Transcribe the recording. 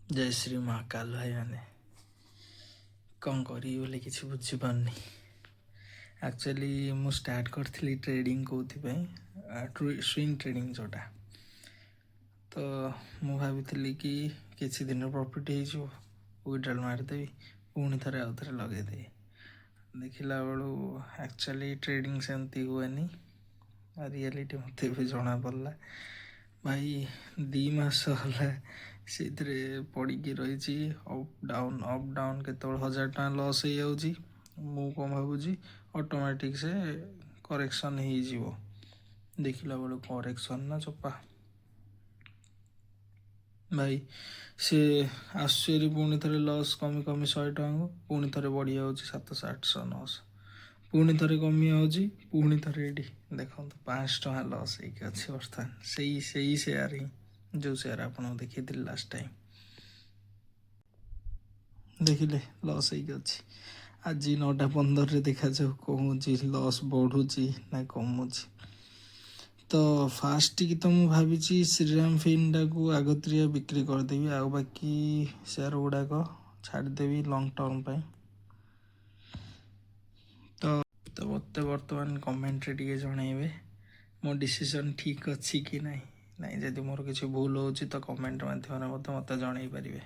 जय श्री महाकाल भाई मैंने कौन करी बोले किसी बुझीपारनी। एक्चुअली मु स्टार्ट करी ट्रेडिंग कौन स्विंग ट्रेडिंग जोटा तो मु भावी कि किसी दिन प्रॉफिट हो विड्रॉल मारिदेवी पुणी थे आउ थे लगेदेवी देखला बेलू एक्चुअली ट्रेडिंग सेमती हुए रियलिटी मत भी जना पड़ा भाई 2 मास है से पड़ी रही अप डाउन के 1000 टका लॉस हो जाऊँगी मु कौन भावुँ ऑटोमेटिक से करेक्शन हो देखला बेलू करेक्शन ना चपा भाई से आश्चर्य पुणी थे लॉस कमी कमी 100 टका को पुणी थे बढ़ी जाऊँ 700 800 900 पुणी थे कमी जाऊँगी पुणी थे ये देखो 5 टका लॉस होगी अच्छे बर्तमान से सेयार ही जो सेयार आपको देखी लास्ट टाइम देखिले लॉस होगी अच्छी आज 9:15 देखा जाऊ कौन लॉस बढ़ुची ना कमुची तो फास्ट की तो मुझे भावी श्रीराम फिल्म टाक आगतरिया बिक्री करदेवी आ बाकी शेयर गुड़ाक छाड़देवी लंग टर्म पे तो मत बर्तमान कमेंट रे जनइबे मो डिसीजन ठीक अच्छी कि नहीं जदि मोर किसी भूल हो तो कमेंट माध्यम मत जनई पारे।